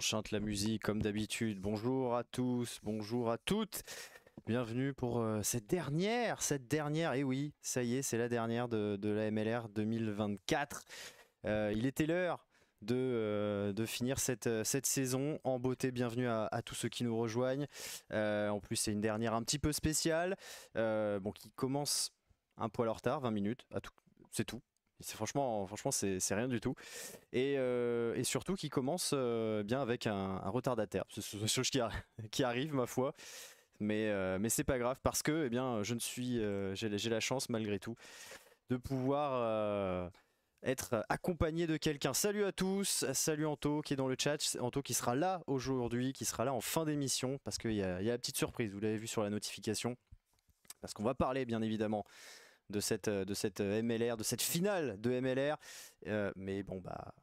chante la musique comme d'habitude. Bonjour à tous, bonjour à toutes. Bienvenue pour cette dernière, et oui, ça y est, c'est la dernière de la MLR 2024. Il était l'heure de finir cette saison en beauté. Bienvenue à tous ceux qui nous rejoignent. En plus, c'est une dernière un petit peu spéciale, bon, qui commence un poil en retard, 20 minutes, c'est tout. Franchement, c'est rien du tout. Et surtout qui commence bien avec un retardataire. C'est chose qui arrive, ma foi. Mais c'est pas grave parce que eh bien, j'ai la chance malgré tout de pouvoir être accompagné de quelqu'un. Salut à tous, salut Anto qui est dans le chat. Anto qui sera là aujourd'hui, qui sera là en fin d'émission parce qu'il y a la petite surprise, vous l'avez vu sur la notification. Parce qu'on va parler bien évidemment de cette MLR, de cette finale de MLR. Mais bon, bah,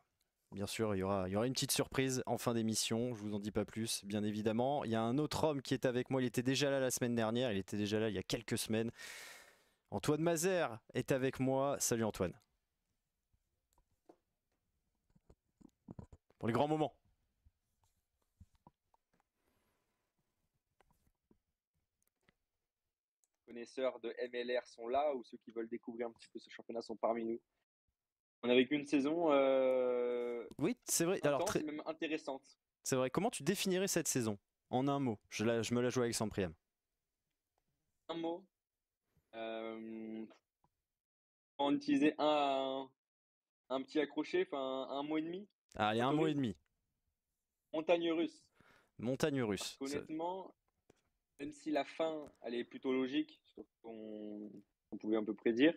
bien sûr, il y aura une petite surprise en fin d'émission. Je vous en dis pas plus, bien évidemment. Il y a un autre homme qui est avec moi. Il était déjà là la semaine dernière. Il était déjà là il y a quelques semaines. Antoine Mazer est avec moi. Salut Antoine. Pour les grands moments. Connaisseurs de MLR sont là ou ceux qui veulent découvrir un petit peu ce championnat sont parmi nous. On a vécu une saison Oui, c'est vrai. Alors, intense et même intéressante. c'est vrai. Comment tu définirais cette saison en un mot? Je me la joue avec Sampriam. Un mot. On utilisait un petit accroché, enfin un mot et demi. Ah, il y a un mot et Autorise. demi. Montagne russe. Montagne Parce russe. qu'honnêtement, même si la fin, elle est plutôt logique, sauf qu'on pouvait un peu prédire,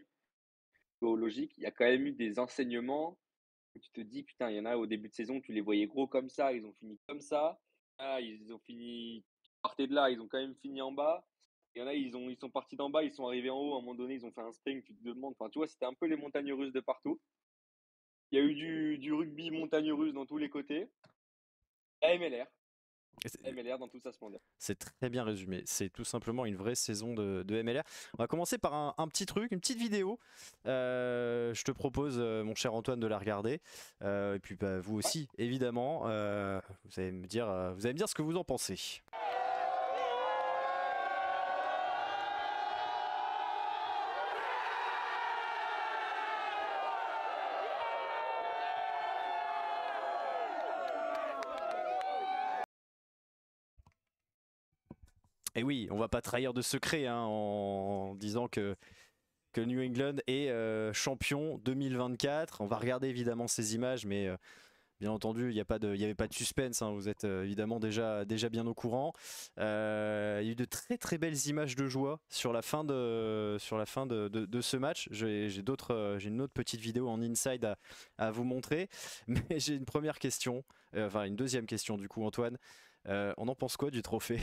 plutôt logique, il y a quand même eu des enseignements où tu te dis, putain, il y en a au début de saison, tu les voyais gros comme ça, ils ont fini comme ça. Ah, ils ont fini, ils partaient de là, ils ont quand même fini en bas. Il y en a, ils sont partis d'en bas, ils sont arrivés en haut, à un moment donné, ils ont fait un sprint, tu te demandes, enfin, tu vois, c'était un peu les montagnes russes de partout. Il y a eu du rugby montagne russe dans tous les côtés. La MLR, MLR dans tout sa splendeur. C'est très bien résumé. C'est tout simplement une vraie saison de MLR. On va commencer par un petit truc, une petite vidéo. Je te propose, mon cher Antoine, de la regarder. Et puis bah, vous Ouais. aussi, évidemment. Vous allez me dire ce que vous en pensez. Et oui, on va pas trahir de secret hein, en disant que New England est champion 2024. On va regarder évidemment ces images, mais bien entendu, il n'y avait pas de suspense, hein, vous êtes évidemment déjà bien au courant. Il y a eu de très très belles images de joie sur la fin de ce match. J'ai une autre petite vidéo en inside à vous montrer, mais j'ai une première question, enfin une deuxième question du coup Antoine. On en pense quoi du trophée?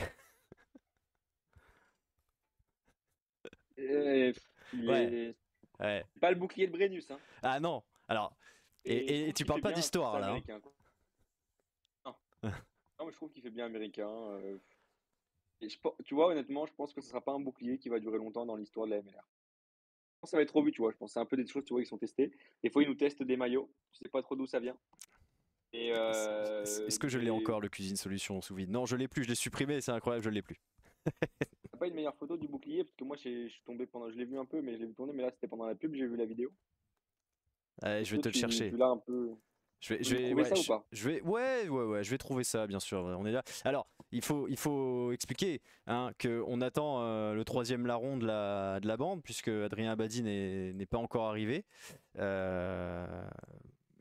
Euh, Ouais, les- ouais. c'est pas le bouclier de Brennus, hein. Ah non, alors, Et je et trouve tu qu'il parles fait pas bien un peu d'histoire ça là, hein. américain, quoi. Non. Non, mais je trouve qu'il fait bien américain. Et tu vois, honnêtement, je pense que ce sera pas un bouclier qui va durer longtemps dans l'histoire de la MLR. Je pense que ça va être trop vite, tu vois. Je pense que c'est un peu des choses, tu vois, qui sont testées. Des fois, ils nous testent des maillots. Tu sais pas trop d'où ça vient. Et Est-ce que je l'ai encore le Cuisine Solution sous vide? Non, je l'ai plus, je l'ai supprimé, c'est incroyable, je l'ai plus. t'as pas une meilleure photo du bouclier? Parce que moi, je suis tombé pendant. Je l'ai vu un peu, mais je l'ai vu tourner. Mais là, c'était pendant la pub, j'ai vu la vidéo. Allez, je Est-ce vais que te le chercher. tu l'as un peu. Tu peux nous trouver Ouais, ça ou pas? ouais, je vais trouver ça, bien sûr. On est là. Alors, il faut expliquer hein, qu'on attend le troisième larron de la bande, puisque Adrien Abadi n'est pas encore arrivé. Euh,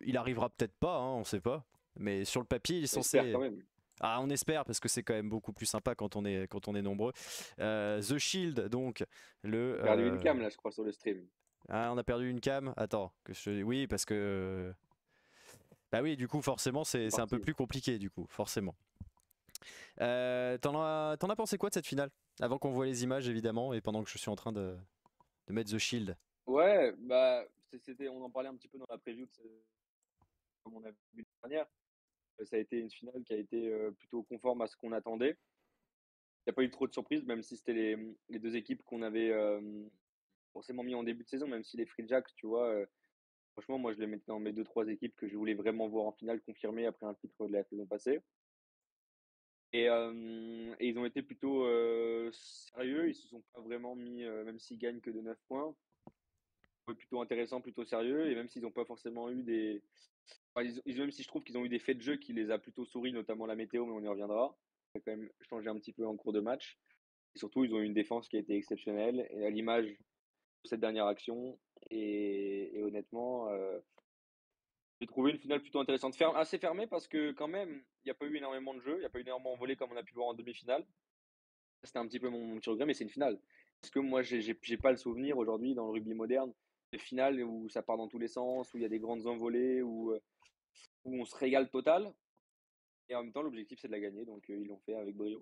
il arrivera peut-être pas, hein, on sait pas. Mais sur le papier, il est J'espère censé. quand même. Ah, on espère parce que c'est quand même beaucoup plus sympa quand on est nombreux. The Shield, donc le. J'ai perdu une cam, là, je crois, sur le stream. Ah, on a perdu une cam. Attends, oui, parce que bah oui, du coup, forcément, C'est c'est un peu parti. plus compliqué, du coup, forcément. T'en as pensé quoi de cette finale? Avant qu'on voit les images, évidemment, et pendant que je suis en train de mettre The Shield. Ouais, bah, on en parlait un petit peu dans la preview, comme on a vu la dernière. Ça a été une finale qui a été plutôt conforme à ce qu'on attendait. Il n'y a pas eu trop de surprises, même si c'était les deux équipes qu'on avait forcément mis en début de saison, même si les Free Jacks, tu vois, franchement, moi je les mettais dans mes deux, trois équipes que je voulais vraiment voir en finale confirmée après un titre de la saison passée. Et ils ont été plutôt sérieux. Ils se sont pas vraiment mis, même s'ils gagnent que de 9 points, plutôt intéressant, plutôt sérieux. Et même s'ils n'ont pas forcément eu des. Enfin, même si je trouve qu'ils ont eu des faits de jeu qui les a plutôt souri, notamment la météo, mais on y reviendra. Ça a quand même changé un petit peu en cours de match. Et surtout, ils ont eu une défense qui a été exceptionnelle. Et à l'image de cette dernière action. Et honnêtement, j'ai trouvé une finale plutôt intéressante. Assez fermée parce que, quand même, il n'y a pas eu énormément de jeux. Il n'y a pas eu énormément volé comme on a pu voir en demi-finale. C'était un petit peu mon petit regret, mais c'est une finale. Parce que moi, j'ai pas le souvenir aujourd'hui dans le rugby moderne de finale où ça part dans tous les sens, où il y a des grandes envolées, où on se régale total. Et en même temps, l'objectif, c'est de la gagner. Donc, ils l'ont fait avec brio.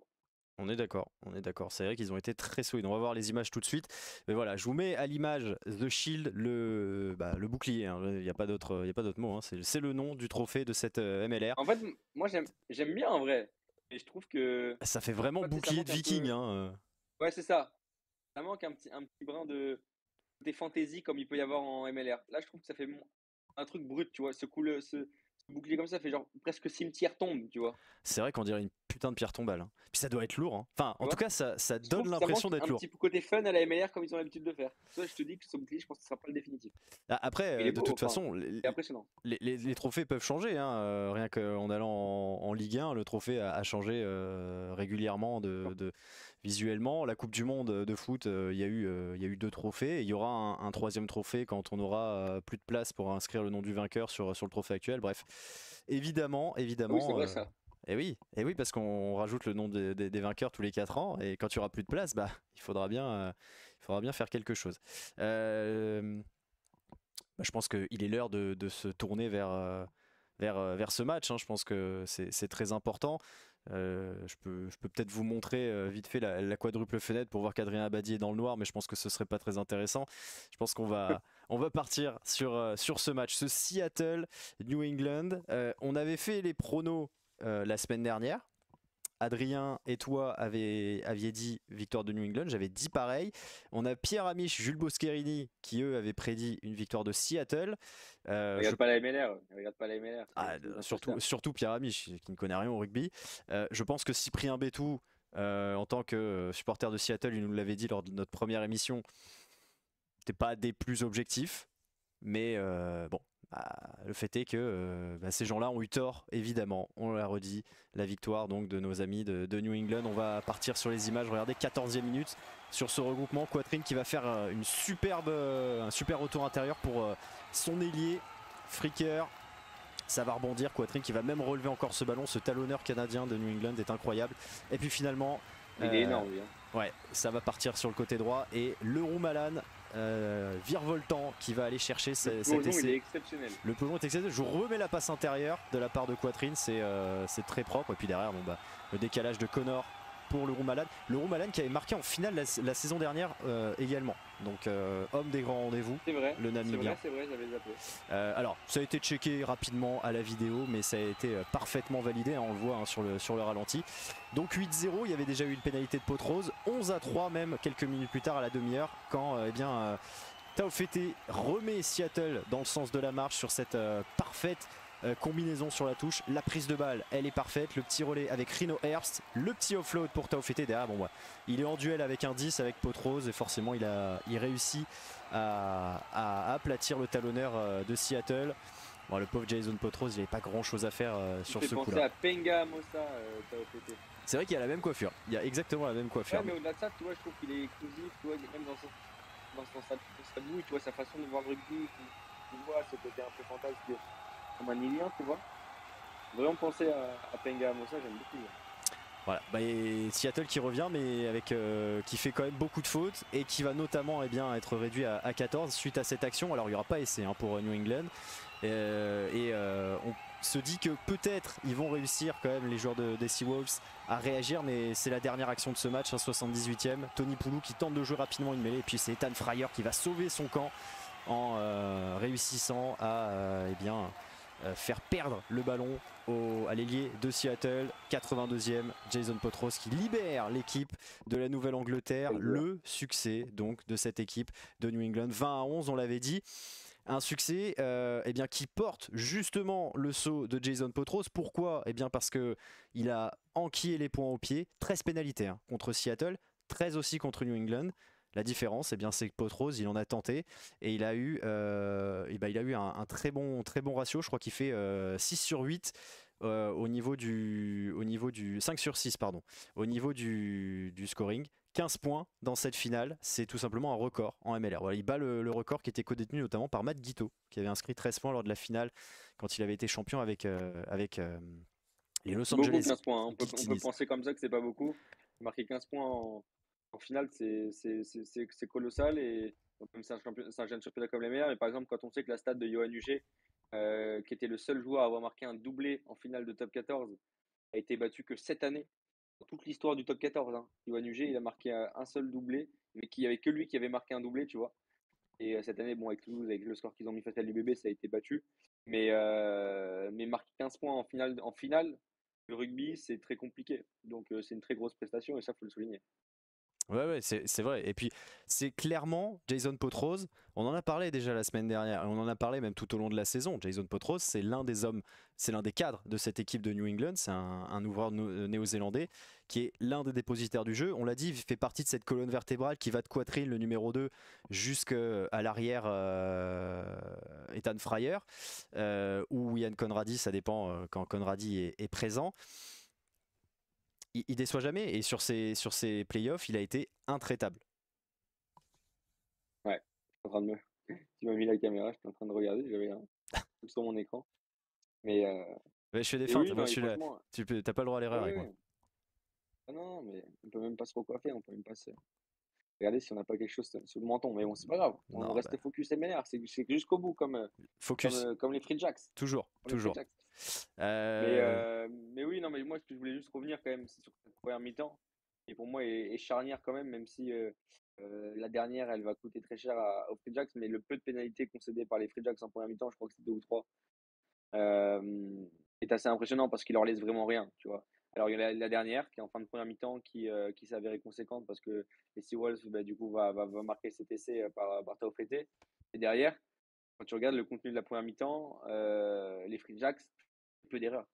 On est d'accord, on est d'accord. C'est vrai qu'ils ont été très solides. On va voir les images tout de suite. Mais voilà, je vous mets à l'image The Shield, le bouclier. Hein. Il n'y a pas d'autre mot. Hein. C'est le nom du trophée de cette MLR. En fait, moi, j'aime bien en vrai. Et je trouve que. Ça fait vraiment Ouais, ça bouclier de manque un viking. peu. Hein. Ouais, c'est ça. Ça manque un petit brin de des fantaisies comme il peut y avoir en MLR. Là, je trouve que ça fait un truc brut, tu vois. Ce bouclier comme ça fait genre presque cimetière tombe, tu vois. C'est vrai qu'on dirait une putain de pierre tombale. Hein. Puis ça doit être lourd. Hein. Enfin, Tu en tout vois. cas, ça Je donne trouve que ça l'impression manque d'être un lourd. petit peu côté fun à la MLR comme ils ont l'habitude de faire. Ça, je te dis que ce bouclier, je pense que ce sera pas le définitif. Mais il Après, est de beau, toute enfin, façon, c'est impressionnant. les trophées peuvent changer. Hein. Rien qu'en allant en Ligue 1, le trophée a changé régulièrement visuellement. La Coupe du Monde de foot, il y a eu 2 trophées. Il y aura un 3e trophée quand on aura plus de place pour inscrire le nom du vainqueur sur le trophée actuel. Bref, évidemment, Ah oui, c'est évidemment. vrai ça. Et oui, parce qu'on rajoute le nom des vainqueurs tous les 4 ans, et quand il n'y aura plus de place, bah, il faudra bien faire quelque chose. Je pense qu'il est l'heure de se tourner vers ce match. Hein. Je pense que c'est très important. Je peux peut-être vous montrer vite fait la quadruple fenêtre pour voir qu'Adrien Abadi est dans le noir, mais je pense que ce serait pas très intéressant. Je pense on va partir sur ce match, ce Seattle-New England. On avait fait les pronos la semaine dernière. Adrien et toi aviez dit victoire de New England, j'avais dit pareil. On a Pierre Amiche, Jules Boscherini qui eux avaient prédit une victoire de Seattle. Je Regarde pas la MLR. Regarde pas la MLR. ah, C'est des imposteurs. surtout Pierre Amiche qui ne connaît rien au rugby. Je pense que Cyprien Bétou, en tant que supporter de Seattle, il nous l'avait dit lors de notre première émission, n'était pas des plus objectifs. Mais bon, le fait est que ces gens-là ont eu tort, évidemment. On l'a redit, la victoire donc de nos amis de New England. On va partir sur les images. Regardez, 14e minute sur ce regroupement. Quatrine qui va faire un super retour intérieur pour son ailier, Fricker. Ça va rebondir, Quatrine qui va même relever encore ce ballon. Ce talonneur canadien de New England est incroyable. Et puis finalement, Il est énorme, lui. Hein. ouais, ça va partir sur le côté droit. Et le Malan virevoltant qui va aller chercher cet essai. Il est exceptionnel. Le plongeon est exceptionnel. Je remets la passe intérieure de la part de Quatrine, c'est très propre. Et puis derrière, le décalage de Connor pour le Malan. Le Malan qui avait marqué en finale la saison dernière également. Donc homme des grands rendez-vous. C'est vrai. Le Namibien. C'est vrai, j'avais zappé. Alors ça a été checké rapidement à la vidéo, mais ça a été parfaitement validé. Hein, on le voit hein, sur le ralenti. Donc 8-0, il y avait déjà eu une pénalité de Potrose. 11-3 même quelques minutes plus tard à la demi-heure quand Taofete remet Seattle dans le sens de la marche sur cette parfaite combinaison sur la touche. La prise de balle, elle est parfaite. Le petit relais avec Rino Herbst. Le petit offload pour Taofete. Derrière, il est en duel avec un 10 avec Potrose et forcément il réussit à aplatir le talonneur de Seattle. Bon, le pauvre Jason Potrose, il n'avait pas grand chose à faire sur ce coup-là. Il fait penser à Penga Mossa, Taofete. C'est vrai qu'il y a la même coiffure. Il y a exactement la même coiffure. Ouais, mais au-delà de ça, tu vois, je trouve qu'il est exclusif. Tu vois, même dans sa bouille, tu vois, sa façon de voir le rugby. Tu vois, ce côté un peu fantastique comme un Ilien, tu vois. Vraiment penser à Penga Mossa, j'aime beaucoup. Voilà, et Seattle qui revient, mais qui fait quand même beaucoup de fautes et qui va notamment être réduit à 14 suite à cette action. Alors il n'y aura pas essai pour New England. On se dit que peut-être ils vont réussir quand même les joueurs des Seawolves à réagir, mais c'est la dernière action de ce match, 78e. Tony Poulou qui tente de jouer rapidement une mêlée, et puis c'est Ethan Fryer qui va sauver son camp en réussissant à faire perdre le ballon à l'ailier de Seattle. 82e, Jason Potrose qui libère l'équipe de la Nouvelle-Angleterre. Le succès donc de cette équipe de New England, 20-11, on l'avait dit. Un succès eh bien, qui porte justement le sceau de Jason Potros. Pourquoi? Eh bien parce qu'il a enquillé les points au pied, 13 pénalités hein, contre Seattle, 13 aussi contre New England. La différence, eh bien, c'est que Potros, il en a tenté et il a eu, il a eu un très bon ratio. Je crois qu'il fait 6 sur 8 au niveau du 5 sur 6, pardon, au niveau du scoring. 15 points dans cette finale, c'est tout simplement un record en MLR. Voilà, il bat le record qui était co-détenu notamment par Matt Guito, qui avait inscrit 13 points lors de la finale quand il avait été champion avec les Los Beaucoup Angeles 15 points, hein. On peut Kings. penser comme ça que c'est pas beaucoup. Marquer 15 points en finale, c'est colossal. Et donc, même c'est un jeune championnat comme les meilleurs. Mais par exemple, quand on sait que la stat de Yoann Huget, qui était le seul joueur à avoir marqué un doublé en finale de top 14, a été battu que cette année dans toute l'histoire du top 14. Hein. Yoann Huget, il a marqué un seul doublé, mais qu'il n'y avait que lui qui avait marqué un doublé, tu vois. Et cette année, bon, avec Toulouse, avec le score qu'ils ont mis face à l'UBB, ça a été battu. Mais marquer 15 points en finale, le rugby, c'est très compliqué. Donc, c'est une très grosse prestation et ça, il faut le souligner. Ouais, c'est vrai. Et puis, c'est clairement Jason Potros. On en a parlé déjà la semaine dernière. Et on en a parlé même tout au long de la saison. Jason Potros, c'est l'un des hommes, c'est l'un des cadres de cette équipe de New England. C'est un ouvreur néo-zélandais qui est l'un des dépositaires du jeu. On l'a dit, il fait partie de cette colonne vertébrale qui va de Quatril, le numéro 2, jusqu'à l'arrière Ethan Fryer ou Ian Conradi, ça dépend quand Conradi est présent. Il déçoit jamais et sur ses playoffs, il a été intraitable. Ouais, je suis en train de me. Tu m'as mis la caméra, j'étais en train de regarder, j'avais un truc sur mon écran. Mais, je fais des et feintes, oui, moi non, je et suis là. franchement, T'as pas le droit à l'erreur avec moi. ouais. Ah non, mais on peut même pas se recoiffer, on peut même pas se. Regarder si on n'a pas quelque chose sous le menton. Mais bon, c'est pas grave, on Non, reste focus MLR, c'est jusqu'au bout, focus. comme les Free Jacks. Toujours, Comme les Free toujours. Jacks. Euh, Mais oui, non, mais moi, ce que je voulais juste revenir quand même, c'est sur cette première mi-temps, et pour moi est charnière quand même si la dernière, elle va coûter très cher aux Free Jacks, mais le peu de pénalités concédées par les Free Jacks en première mi-temps, je crois que c'est 2 ou 3, est assez impressionnant parce qu'il leur laisse vraiment rien, tu vois. Alors, il y a la dernière qui est en fin de première mi-temps qui s'est avérée conséquente parce que les Seawolves, bah, du coup, va marquer cet essai par Taofete. Et derrière, quand tu regardes le contenu de la première mi-temps, les Free Jacks, peu d'erreurs.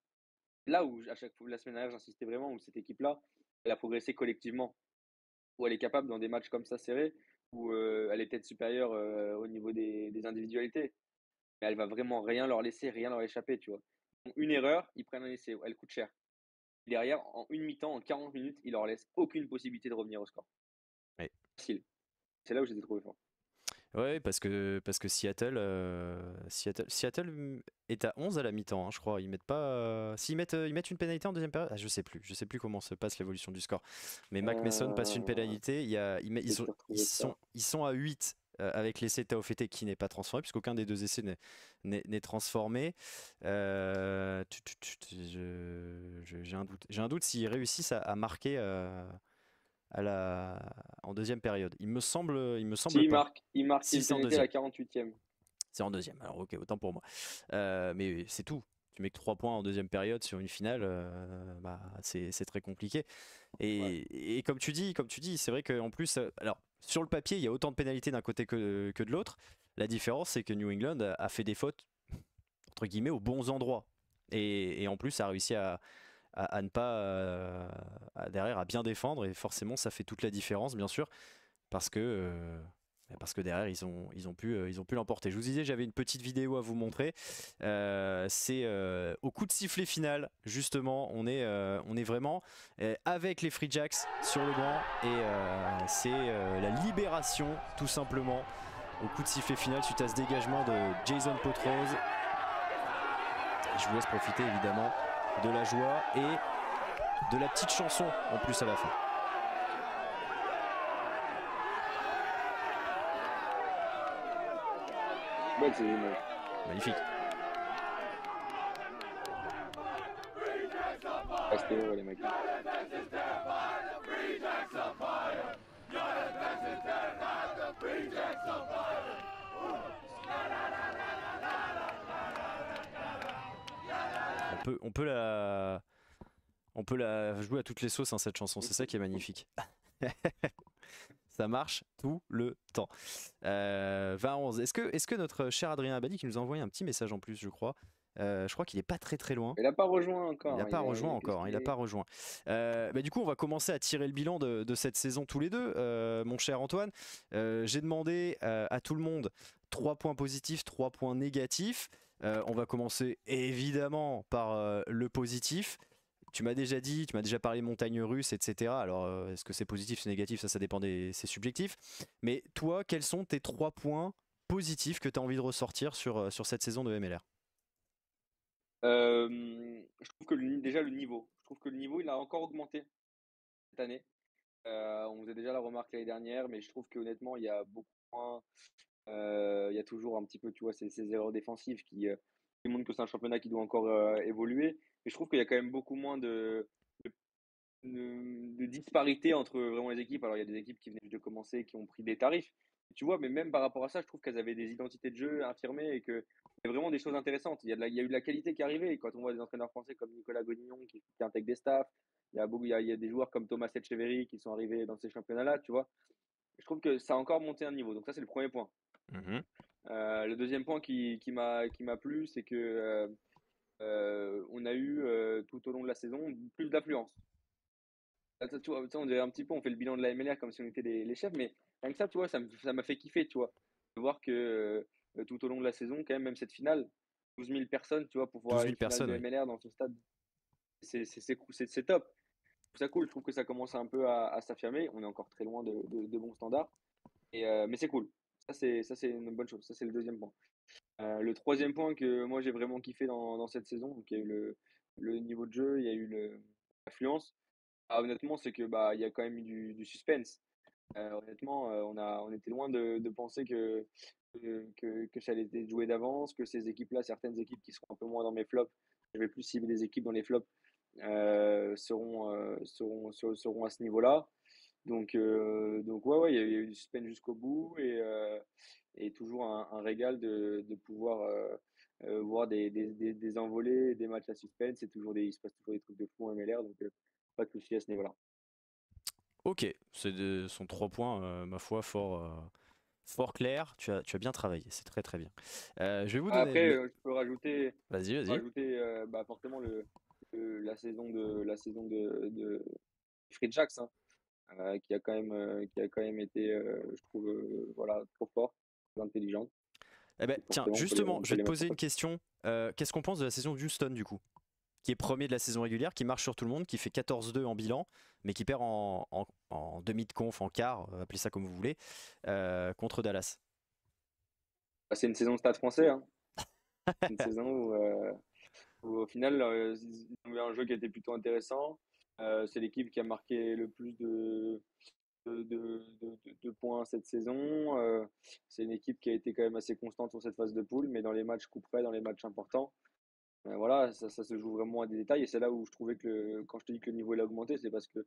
Là où, à chaque fois, la semaine dernière, j'insistais vraiment, où cette équipe-là, elle a progressé collectivement, où elle est capable, dans des matchs comme ça serrés, où elle est peut-être supérieure au niveau des individualités, mais elle va vraiment rien leur laisser, rien leur échapper, tu vois. Une erreur, ils prennent un essai, elle coûte cher. Derrière, en une mi-temps, en 40 minutes, il leur laisse aucune possibilité de revenir au score. ouais. Facile. C'est là où j'étais trouvé fort. Ouais, parce que Seattle est à 11 à la mi-temps, hein, je crois. Ils mettent pas. S'ils mettent, ils mettent une pénalité en deuxième période, je sais plus. Je sais plus comment se passe l'évolution du score. Mais Mac Mason passe une pénalité. Ils sont à 8 avec l'essai Taofete qui n'est pas transformé, puisqu'aucun des deux essais n'est transformé. J'ai un doute. J'ai un doute s'ils réussissent à marquer. En deuxième période. Il me semble Si, pas. il marque Si, une c'est en pénalité à deuxième. la 48e. C'est en deuxième. Alors ok, autant pour moi. Mais c'est tout. Tu mets que 3 points en deuxième période sur une finale, bah, c'est très compliqué. Et comme tu dis, c'est vrai qu'en plus, alors sur le papier, il y a autant de pénalités d'un côté que de l'autre. La différence, c'est que New England a fait des fautes entre guillemets aux bons endroits. Et en plus, a réussi à ne pas derrière à bien défendre, et forcément ça fait toute la différence bien sûr parce que derrière ils ont pu l'emporter. Je vous disais, j'avais une petite vidéo à vous montrer. C'est au coup de sifflet final justement, on est vraiment avec les Free Jacks sur le banc, et c'est la libération tout simplement au coup de sifflet final suite à ce dégagement de Jason Potros. Je vous laisse profiter évidemment de la joie et de la petite chanson en plus à la fin. Belle ces images. Magnifique. Restez heureux les mecs. On peut la jouer à toutes les sauces, hein, cette chanson, c'est ça qui est magnifique. Ça marche tout le temps. 20-11. Est-ce que notre cher Adrien Abadi, qui nous a envoyé un petit message en plus, je crois qu'il est pas très loin. Il n'a pas rejoint Il encore. n'a pas rejoint qu'est-ce encore, il qu'il n'a est pas rejoint. Du coup, on va commencer à tirer le bilan de cette saison tous les deux, mon cher Antoine. J'ai demandé à tout le monde 3 points positifs, 3 points négatifs. On va commencer évidemment par le positif. Tu m'as déjà parlé montagnes russes, etc. Alors, est-ce que c'est positif, c'est négatif, ça dépend c'est subjectif. Mais toi, quels sont tes 3 points positifs que tu as envie de ressortir sur cette saison de MLR? Je trouve que déjà le niveau. Je trouve que le niveau, il a encore augmenté cette année. On faisait déjà la remarque l'année dernière, mais je trouve qu'honnêtement, il y a beaucoup moins. Il y a toujours un petit peu, tu vois, ces erreurs défensives qui montrent que c'est un championnat qui doit encore évoluer. Mais je trouve qu'il y a quand même beaucoup moins de disparité entre vraiment les équipes. Alors, il y a des équipes qui venaient juste de commencer, qui ont pris des tarifs. Tu vois, mais même par rapport à ça, je trouve qu'elles avaient des identités de jeu affirmées et qu'il y a vraiment des choses intéressantes. Il y a eu de la qualité qui est arrivée. Et quand on voit des entraîneurs français comme Nicolas Godignon qui intègre des staffs, il y a des joueurs comme Thomas Etcheverry qui sont arrivés dans ces championnats-là, tu vois. Je trouve que ça a encore monté un niveau. Donc ça, c'est le premier point. Le deuxième point qui m'a plu, c'est que on a eu tout au long de la saison plus d'affluence. Tu vois, on dirait un petit peu, on fait le bilan de la MLR comme si on était les chefs, mais rien que ça, tu vois, ça m'a fait kiffer, tu vois, de voir que tout au long de la saison, quand même cette finale, 12 000 personnes, tu vois, pour voir 12 000 une finale personnes, de oui. MLR dans ce stade, c'est top. Je trouve ça cool, je trouve que ça commence un peu à s'affirmer. On est encore très loin de bons standards, mais c'est cool. Ça, c'est une bonne chose. Ça, c'est le deuxième point. Le troisième point que moi j'ai vraiment kiffé dans cette saison, donc il y a eu le niveau de jeu, il y a eu l'affluence. Ah, honnêtement, c'est que il y a quand même eu du suspense. Honnêtement, on était loin de penser que ça allait être joué d'avance, que ces équipes-là, certaines équipes qui seront un peu moins dans mes flops, je vais plus cibler des équipes dans les flops, seront à ce niveau-là. Donc ouais, il y a eu du suspense jusqu'au bout et toujours un régal de pouvoir voir des envolées, des matchs à suspense. Il se passe toujours des trucs de fou en MLR, donc pas de souci à ce niveau-là. Ok, sont 3 points, ma foi, fort clairs. Tu as bien travaillé, c'est très bien. Je vais vous donner Après, je peux rajouter, Vas-y. forcément la saison de Fred Jacks, hein, qui a quand même été, je trouve, voilà, trop fort, très intelligent. Eh ben, tiens, Forcément, justement, on je peut vais te les mettre en poser une top. question. Qu'est-ce qu'on pense de la saison d'Houston, du coup? Qui est premier de la saison régulière, qui marche sur tout le monde, qui fait 14-2 en bilan, mais qui perd en demi de conf, en quart, appelez ça comme vous voulez, contre Dallas. C'est une saison de Stade français, hein. Une saison où au final, ils ont eu un jeu qui était plutôt intéressant. C'est l'équipe qui a marqué le plus de points cette saison. C'est une équipe qui a été quand même assez constante sur cette phase de poule, mais dans les matchs coup près, dans les matchs importants, voilà, ça se joue vraiment à des détails. Et c'est là où je trouvais quand je te dis que le niveau il a augmenté, c'est parce que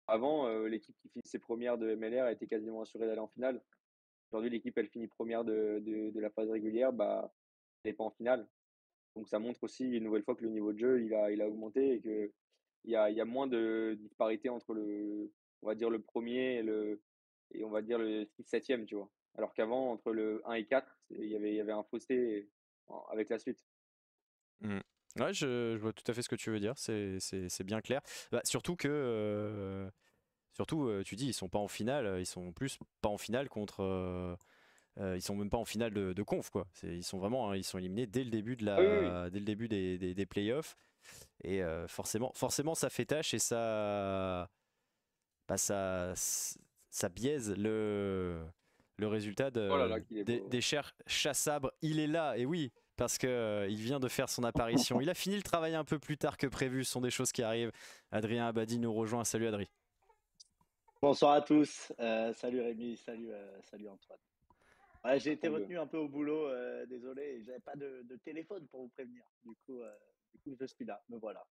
avant, l'équipe qui finissait première de MLR était quasiment assurée d'aller en finale. Aujourd'hui, l'équipe, elle finit première de la phase régulière, elle n'est pas en finale. Donc ça montre aussi une nouvelle fois que le niveau de jeu, il a augmenté et il y a moins de disparité entre on va dire le premier et on va dire le 6-7e, tu vois. Alors qu'avant, entre le 1 et 4, il y avait un fossé avec la suite. Mm. Ouais, je vois tout à fait ce que tu veux dire, c'est bien clair. Surtout que, tu dis, ils sont pas en finale, ils sont plus pas en finale contre. Ils sont même pas en finale de conf, quoi. Ils sont vraiment, hein, ils sont éliminés dès le début Ah oui, oui. dès le début des playoffs. Et forcément, ça fait tâche et bah, ça biaise le résultat Oh là là, qu'il est beau. des chers Chassabre. Il est là, et oui, parce que il vient de faire son apparition. Il a fini le travail un peu plus tard que prévu, ce sont des choses qui arrivent. Adrien Abadi nous rejoint. Salut Adrien. Bonsoir à tous. Salut Rémi, salut Antoine. Ouais, j'ai été Attends deux. retenu un peu au boulot, désolé, j'avais pas de téléphone pour vous prévenir. Du coup, je suis là, me voilà.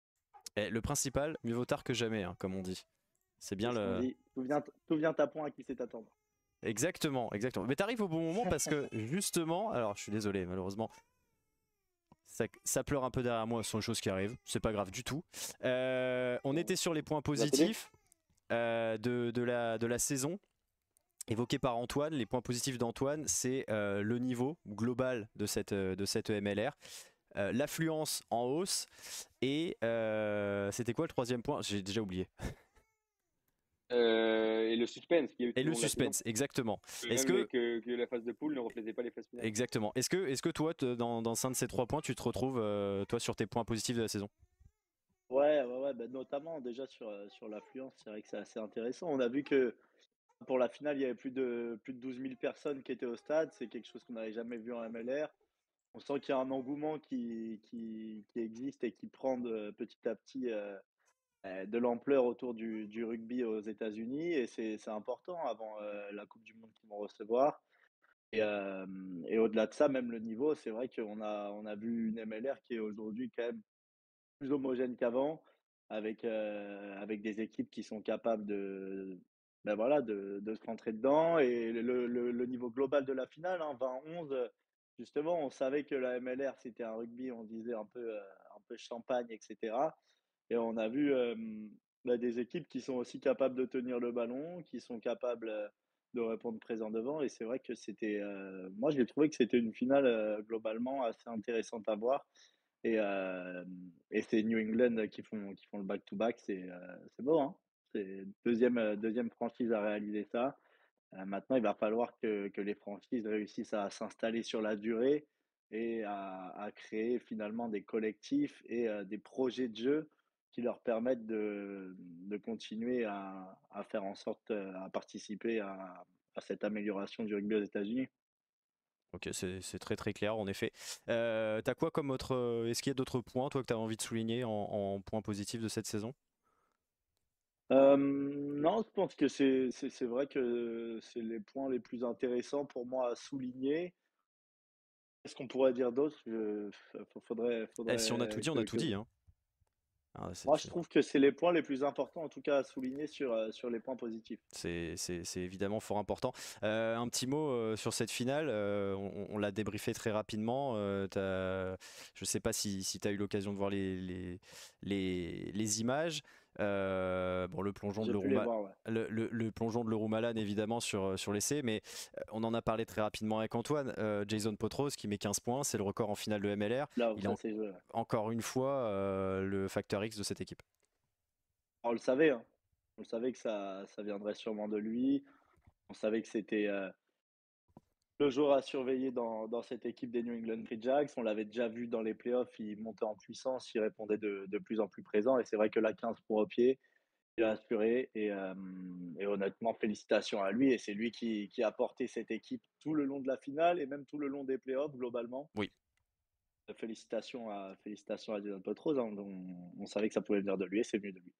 Et le principal, mieux vaut tard que jamais, hein, comme on dit. C'est bien C'est ce qu'on le. dit. Tout vient à point à qui sait attendre. Exactement. Mais t'arrives au bon moment parce que justement, alors je suis désolé, malheureusement, ça pleure un peu derrière moi, ce sont des choses qui arrivent, c'est pas grave du tout. On était sur les points La télé? positifs de la saison. évoqué par Antoine. Les points positifs d'Antoine, c'est le niveau global de cette MLR, l'affluence en hausse, et c'était quoi le troisième point? J'ai déjà oublié. Et le suspense qui a eu tout Et le le long de la saison. suspense, exactement. Même que la phase de poule ne reflétait pas les phases finales. Exactement. Est-ce que toi, dans un de ces 3 points, tu te retrouves toi sur tes points positifs de la saison? Ouais, bah, notamment déjà sur l'affluence, c'est vrai que c'est assez intéressant. On a vu que pour la finale, il y avait plus de 12 000 personnes qui étaient au stade. C'est quelque chose qu'on n'avait jamais vu en MLR. On sent qu'il y a un engouement qui existe et qui prend petit à petit de l'ampleur autour du rugby aux États-Unis. Et c'est important avant la Coupe du Monde qu'ils vont recevoir. Et au-delà de ça, même le niveau, c'est vrai qu'on a vu une MLR qui est aujourd'hui quand même plus homogène qu'avant, avec des équipes qui sont capables ben voilà, de se rentrer dedans. Et le niveau global de la finale, hein, 20-11, justement, on savait que la MLR, c'était un rugby, on disait un peu champagne, etc. Et on a vu bah, des équipes qui sont aussi capables de tenir le ballon, qui sont capables de répondre présent devant. Et c'est vrai que moi, j'ai trouvé que c'était une finale globalement assez intéressante à voir. Et c'est New England qui font le back-to-back, c'est beau, hein. C'est deuxième franchise à réaliser ça. Maintenant, il va falloir que les franchises réussissent à s'installer sur la durée et à créer finalement des collectifs et des projets de jeu qui leur permettent de continuer à faire en sorte à participer à cette amélioration du rugby aux États-Unis. Ok, c'est très très clair en effet. T'as quoi comme autre. Est-ce qu'il y a d'autres points, toi, que tu as envie de souligner en points positifs de cette saison? Non, je pense que c'est vrai que c'est les points les plus intéressants pour moi à souligner. Qu'est-ce qu'on pourrait dire d'autre? Faudrait, Si on a tout faudrait dit, on a tout que... dit, hein. Ah, Moi, je trouve que c'est les points les plus importants, en tout cas, à souligner sur les points positifs. c'est évidemment fort important. Un petit mot sur cette finale, on l'a débriefé très rapidement. Je ne sais pas si tu as eu l'occasion de voir les images. Bon, le plongeon de J'ai pu les Leroux voir, ouais. le plongeon de Leroux Malane évidemment sur l'essai, mais on en a parlé très rapidement avec Antoine. Jason Potros qui met 15 points, c'est le record en finale de MLR. Là où Il est ça s'est joué, ouais. encore une fois le facteur X de cette équipe. On le savait, hein. On le savait que ça viendrait sûrement de lui. On savait que c'était le joueur à surveiller dans cette équipe des New England Free Jacks. On l'avait déjà vu dans les playoffs, il montait en puissance, il répondait de plus en plus présent. Et c'est vrai que la 15 pour au pied, il a assuré. Et honnêtement, félicitations à lui. Et c'est lui qui a porté cette équipe tout le long de la finale et même tout le long des playoffs, globalement. Oui. Félicitations à Jason Potros, hein. On savait que ça pouvait venir de lui et c'est venu de lui.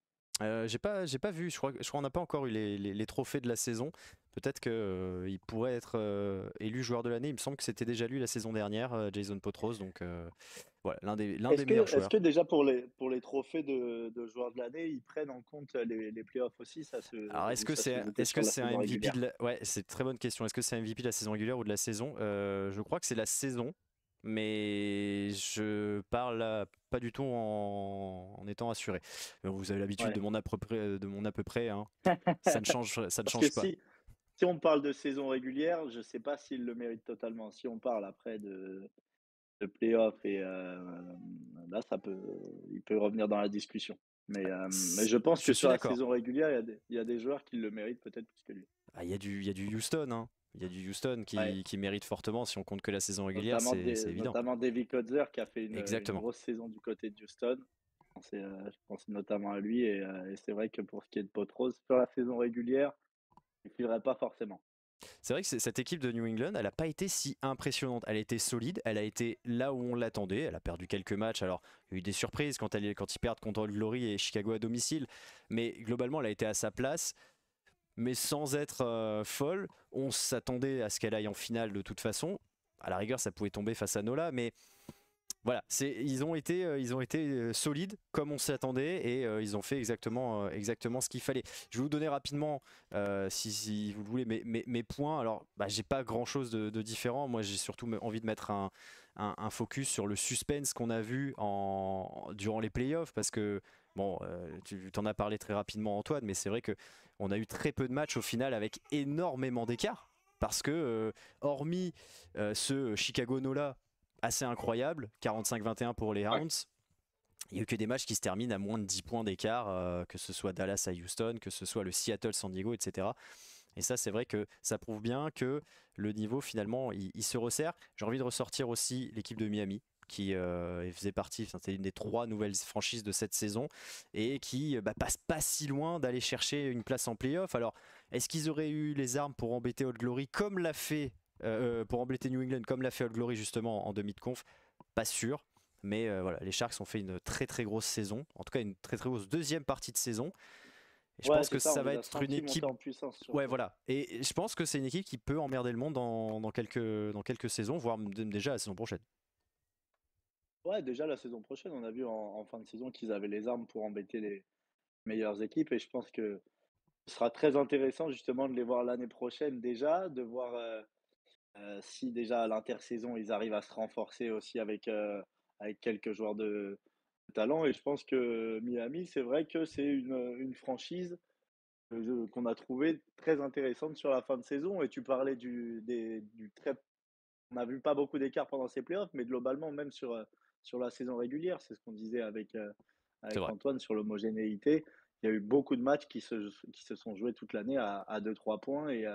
J'ai pas vu, je crois qu'on n'a pas encore eu les trophées de la saison. Peut-être qu'il pourrait être élu joueur de l'année. Il me semble que c'était déjà lui la saison dernière, Jason Potros. Donc voilà, l'un des meilleurs Est-ce joueurs. que déjà pour les trophées de joueurs de l'année, ils prennent en compte les playoffs aussi, Alors ou ça se jetait est-ce sur que la c'est un saison MVP régulière? Ouais, c'est une très bonne question. Est-ce que c'est un MVP de la saison régulière ou de la saison? Je crois que c'est la saison, mais je parle là pas du tout en étant assuré. Vous avez l'habitude Ouais. de mon à peu près, hein. Ça ne Parce que change pas. si on parle de saison régulière, je sais pas s'il le mérite totalement. Si on parle après de playoffs et là, il peut revenir dans la discussion. Mais je pense Je que suis sur la d'accord. saison régulière, il y a des joueurs qui le méritent peut-être plus que lui. Ah, il y a du Houston, hein. Il y a du Houston Ouais. qui mérite fortement. Si on compte que la saison régulière, Notamment, c'est évident. notamment Davy Kotzer qui a fait une Exactement. grosse saison du côté de Houston. Je pensais notamment à lui et c'est vrai que pour ce qui est de Potros, sur la saison régulière, il ne filerait pas forcément. C'est vrai que cette équipe de New England, elle n'a pas été si impressionnante. Elle a été solide, elle a été là où on l'attendait. Elle a perdu quelques matchs. Alors, il y a eu des surprises quand ils perdent contre Old Glory et Chicago à domicile. Mais globalement, elle a été à sa place, mais sans être folle. On s'attendait à ce qu'elle aille en finale de toute façon. À la rigueur, ça pouvait tomber face à Nola, mais voilà, ils ont été solides comme on s'y attendait et ils ont fait exactement ce qu'il fallait. Je vais vous donner rapidement, si vous le voulez, mes points. Alors, bah, j'ai pas grand chose de différent. Moi, j'ai surtout envie de mettre un focus sur le suspense qu'on a vu durant les playoffs parce que Bon, tu t'en as parlé très rapidement, Antoine, mais c'est vrai que on a eu très peu de matchs au final avec énormément d'écart. Parce que, hormis ce Chicago Nola assez incroyable, 45-21 pour les Ouais. Hounds, il n'y a eu que des matchs qui se terminent à moins de 10 points d'écart, que ce soit Dallas à Houston, que ce soit le Seattle San Diego, etc. Et ça, c'est vrai que ça prouve bien que le niveau, finalement, il se resserre. J'ai envie de ressortir aussi l'équipe de Miami, qui faisait partie, enfin, c'était une des 3 nouvelles franchises de cette saison, et qui passe pas si loin d'aller chercher une place en playoff. Alors, est-ce qu'ils auraient eu les armes pour embêter Old Glory comme l'a fait, pour embêter New England comme l'a fait Old Glory justement en demi de conf? Pas sûr. Mais voilà, les Sharks ont fait une très très grosse saison, en tout cas une très très grosse deuxième partie de saison. Et je Ouais, pense c'est que ça, on ça va les a être une sentis monter équipe. en puissance Ouais, surtout. voilà. Et je pense que c'est une équipe qui peut emmerder le monde dans quelques saisons, voire déjà la saison prochaine. Ouais, déjà la saison prochaine, on a vu en fin de saison qu'ils avaient les armes pour embêter les meilleures équipes et je pense que ce sera très intéressant justement de les voir l'année prochaine déjà, de voir, si déjà à l'intersaison, ils arrivent à se renforcer aussi avec quelques joueurs de talent et je pense que Miami, c'est vrai que c'est une franchise, qu'on a trouvé très intéressante sur la fin de saison et tu parlais du très on a vu pas beaucoup d'écart pendant ces playoffs, mais globalement même sur la saison régulière, c'est ce qu'on disait C'est avec vrai. Antoine sur l'homogénéité. Il y a eu beaucoup de matchs qui se sont joués toute l'année à 2-3 points et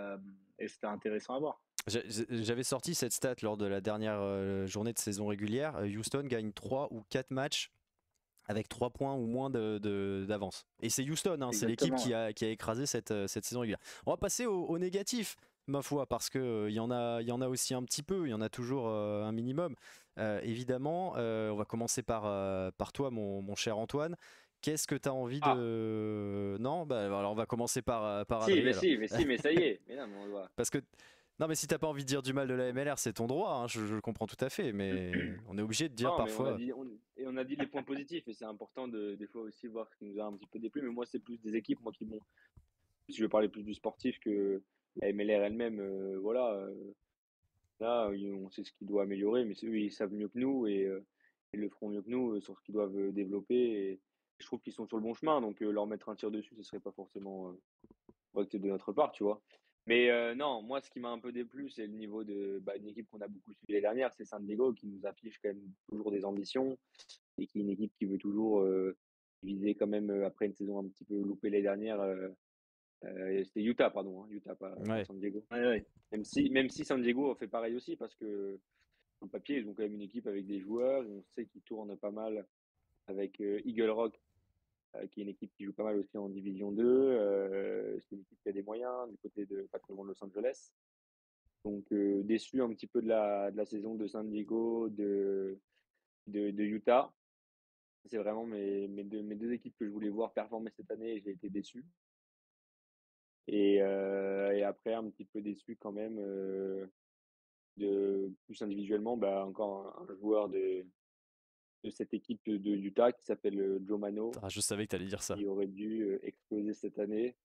c'était intéressant à voir. J'avais sorti cette stat lors de la dernière journée de saison régulière. Houston gagne 3 ou 4 matchs avec 3 points ou moins d'avance. Et c'est Houston, hein, c'est l'équipe Exactement, qui ouais. a écrasé cette saison régulière. On va passer au négatif, ma foi, parce qu'il y en a aussi un petit peu, il y en a toujours un minimum. Évidemment, on va commencer par toi, mon cher Antoine. Qu'est-ce que tu as envie Ah, de... Non, alors on va commencer par si, Adrien mais alors. si, mais si, mais ça y est. Mais non, mais on doit. Parce que... Non, mais si t'as pas envie de dire du mal de la MLR, c'est ton droit, hein, je le comprends tout à fait, mais on est obligé de dire Non, mais on a parfois... dit, on a dit les points positifs et c'est important des fois aussi voir ce qui nous a un petit peu déplu. Mais moi, c'est plus des équipes, moi qui m'ont. Si je veux parler plus du sportif que la MLR elle-même, voilà. Là, on sait ce qu'ils doivent améliorer, mais eux, ils savent mieux que nous et ils le feront mieux que nous sur ce qu'ils doivent développer. Et je trouve qu'ils sont sur le bon chemin, donc leur mettre un tir dessus, ce serait pas forcément correct de notre part, tu vois. Mais non, moi, ce qui m'a un peu déplu, c'est le niveau d'une équipe qu'on a beaucoup suivi l'année dernière, c'est San Diego, qui nous affiche quand même toujours des ambitions et qui est une équipe qui veut toujours viser quand même, après une saison un petit peu loupée l'année dernière. C'était Utah, pardon, hein, Utah, pas Ouais. San Diego. Ouais, ouais. Même si San Diego fait pareil aussi, parce que sur le papier, ils ont quand même une équipe avec des joueurs. On sait qu'ils tournent pas mal avec Eagle Rock, qui est une équipe qui joue pas mal aussi en Division 2. C'est une équipe qui a des moyens du côté de pas très loin de Los Angeles. Donc déçu un petit peu de la saison de San Diego, de Utah. C'est vraiment mes deux équipes que je voulais voir performer cette année et j'ai été déçu. Et après, un petit peu déçu quand même plus individuellement, encore un joueur de cette équipe de Utah qui s'appelle Joe Mano, Ah, je savais que t'allais dire ça. qui aurait dû exploser cette année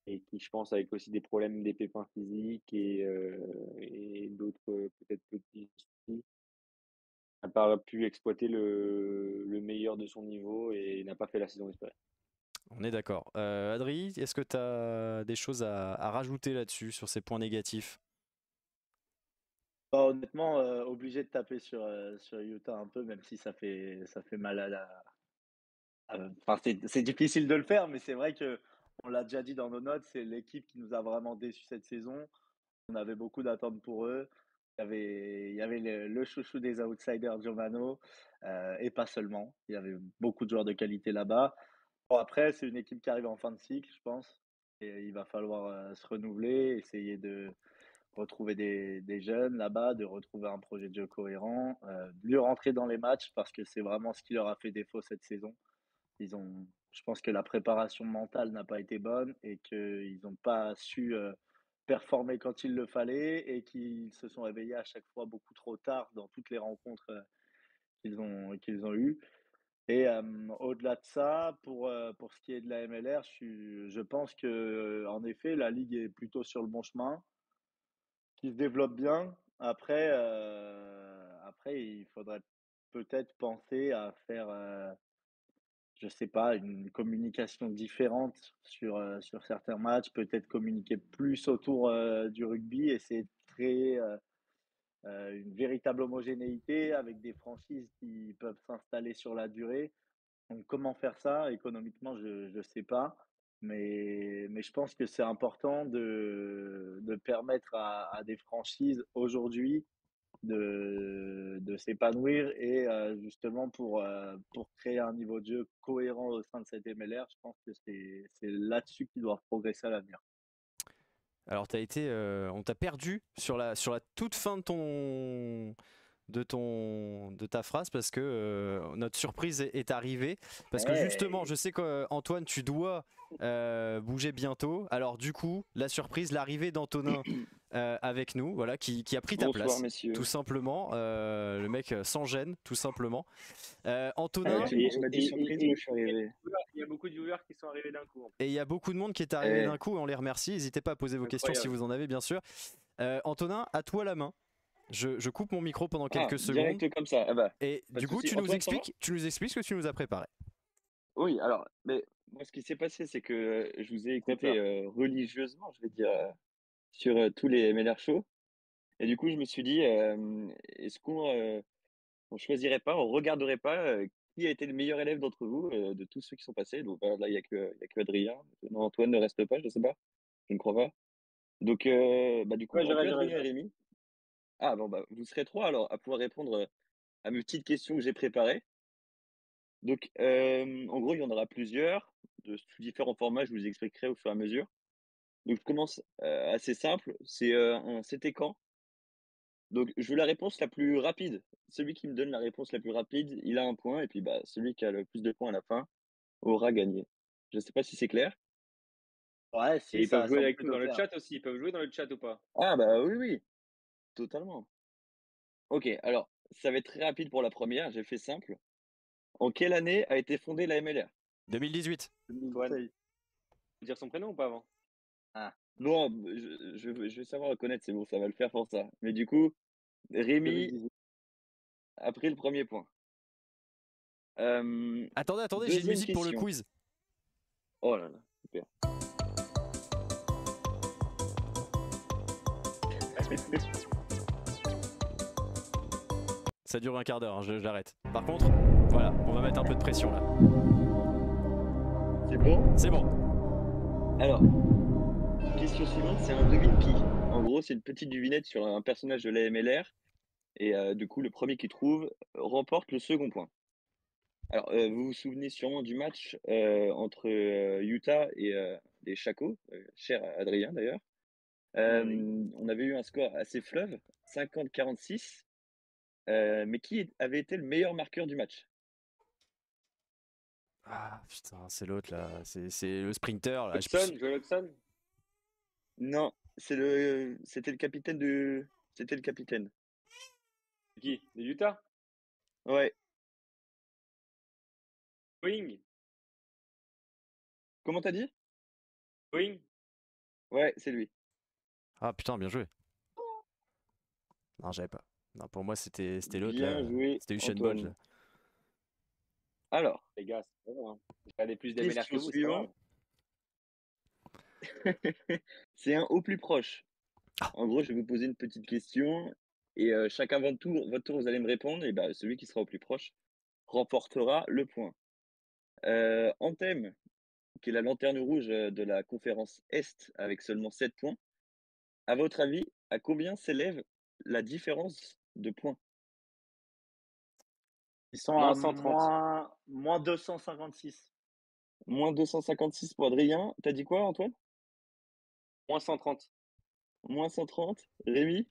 et qui, je pense, avec aussi des problèmes, des pépins physiques et d'autres peut-être petits soucis, n'a pas pu exploiter le meilleur de son niveau et n'a pas fait la saison espérée. On est d'accord. Adri, est-ce que tu as des choses à rajouter là-dessus, sur ces points négatifs? Bah, honnêtement, obligé de taper sur Utah un peu, même si ça fait mal enfin, c'est difficile de le faire, mais c'est vrai que on l'a déjà dit dans nos notes, c'est l'équipe qui nous a vraiment déçus cette saison. On avait beaucoup d'attentes pour eux. Il y avait le chouchou des outsiders, Giovano, et pas seulement. Il y avait beaucoup de joueurs de qualité là-bas. Bon, après, c'est une équipe qui arrive en fin de cycle, je pense, et il va falloir se renouveler, essayer de retrouver des jeunes là-bas, de retrouver un projet de jeu cohérent, de mieux rentrer dans les matchs parce que c'est vraiment ce qui leur a fait défaut cette saison. Je pense que la préparation mentale n'a pas été bonne et qu'ils n'ont pas su performer quand il le fallait et qu'ils se sont réveillés à chaque fois beaucoup trop tard dans toutes les rencontres qu'ils ont eues. Et au-delà de ça, pour ce qui est de la MLR, je pense que en effet, la ligue est plutôt sur le bon chemin, qui se développe bien. Après, il faudrait peut-être penser à faire je sais pas, une communication différente sur certains matchs, peut-être communiquer plus autour, du rugby, essayer de créer, une véritable homogénéité avec des franchises qui peuvent s'installer sur la durée. Donc comment faire ça économiquement, je sais pas, mais je pense que c'est important de permettre à des franchises aujourd'hui de s'épanouir et justement pour créer un niveau de jeu cohérent au sein de cette MLR, je pense que c'est là-dessus qu'ils doivent progresser à l'avenir. Alors, on t'a perdu sur la toute fin de ta phrase parce que notre surprise est arrivée. Parce que justement, Hey! je sais qu'Antoine, tu dois bouger bientôt. Alors, du coup, la surprise, l'arrivée d'Antonin avec nous, voilà, qui a pris ta Bonsoir place. messieurs. Tout simplement, le mec sans gêne, tout simplement. Ah, Antonin, tu m'as dit surprise, moi je suis arrivé. Il y a beaucoup de viewers qui sont arrivés d'un coup. En et il y a beaucoup de monde qui est arrivé Eh, d'un coup, et on les remercie. N'hésitez pas à poser vos questions si Incroyable. vous en avez, bien sûr. Antonin, à toi la main. Je coupe mon micro pendant Ah, quelques secondes. direct comme ça. Ah bah, Et pas du de coup, souci. Antoine, ça va? tu nous expliques ce que tu nous as préparé. Oui, alors, mais moi ce qui s'est passé, c'est que je vous ai écouté religieusement, je vais dire, sur tous les MLR shows. Et du coup, je me suis dit, est-ce on choisirait pas, on regarderait pas qui a été le meilleur élève d'entre vous, de tous ceux qui sont passés. Donc bah, là, il y a que Adrien. Non, Antoine ne reste pas, je sais pas. Je ne crois pas. Donc, bah, du coup, Ouais, Antoine, je Adrien et reste. Rémi. Ah bon, bah, vous serez trois alors à pouvoir répondre à mes petites questions que j'ai préparées. Donc, en gros, il y en aura plusieurs, sous différents formats, je vous expliquerai au fur et à mesure. Donc, je commence assez simple, c'est c'était quand? Donc, je veux la réponse la plus rapide. Celui qui me donne la réponse la plus rapide, il a un point, et puis bah, celui qui a le plus de points à la fin aura gagné. Je ne sais pas si c'est clair. Ouais, Et si, ils peuvent ça jouer semble avec nous plutôt dans le clair. chat aussi. Ils peuvent jouer dans le chat ou pas? Ah bah oui, oui, totalement. Ok, alors, ça va être très rapide pour la première, j'ai fait simple. En quelle année a été fondée la MLR? 2018. Antoine, 2016. tu veux dire son prénom ou pas avant? Ah, Non, je vais savoir reconnaître, c'est bon, ça va le faire pour ça. Mais du coup, Rémi 2018. a pris le premier point. Attendez, j'ai une Deuxième musique pour le question. quiz. Oh là là, super. Ça dure un quart d'heure, hein, j'arrête. Par contre, voilà, on va mettre un peu de pression là. C'est bon? C'est bon. Alors, question suivante, c'est un devine-qui. En gros, c'est une petite devinette sur un personnage de la MLR. Et du coup, le premier qui trouve remporte le second point. Alors, vous vous souvenez sûrement du match entre Utah et les Chacos, cher à Adrien d'ailleurs. Oui. On avait eu un score assez fleuve, 50-46. Mais qui avait été le meilleur marqueur du match? Ah putain, c'est l'autre là. C'est le sprinter là. Hudson, Joel Hudson? Non, c'était le capitaine C'était le capitaine. Qui? De Utah? Ouais. Boeing? Comment t'as dit? Boeing? Ouais, c'est lui. Ah putain, bien joué. Non, j'avais pas. Non, pour moi c'était l'autre là. Bien joué, C'était Usain Bolt là. Antoine. Alors, Les gars, c'est pas grave, hein. J'ai regardé plus d'MLR que question vous, c'est pas grave. suivante. C'est un au plus proche. Ah. En gros, je vais vous poser une petite question et chacun votre tour, vous allez me répondre et bah, celui qui sera au plus proche remportera le point. Anthem, qui est la lanterne rouge de la conférence Est avec seulement 7 points, à votre avis, à combien s'élève la différence de points? Ils sont Moins à 130. moins 256. Moins 256 pour Adrien. T'as dit quoi, Antoine? Moins 130. Moins 130. Rémi?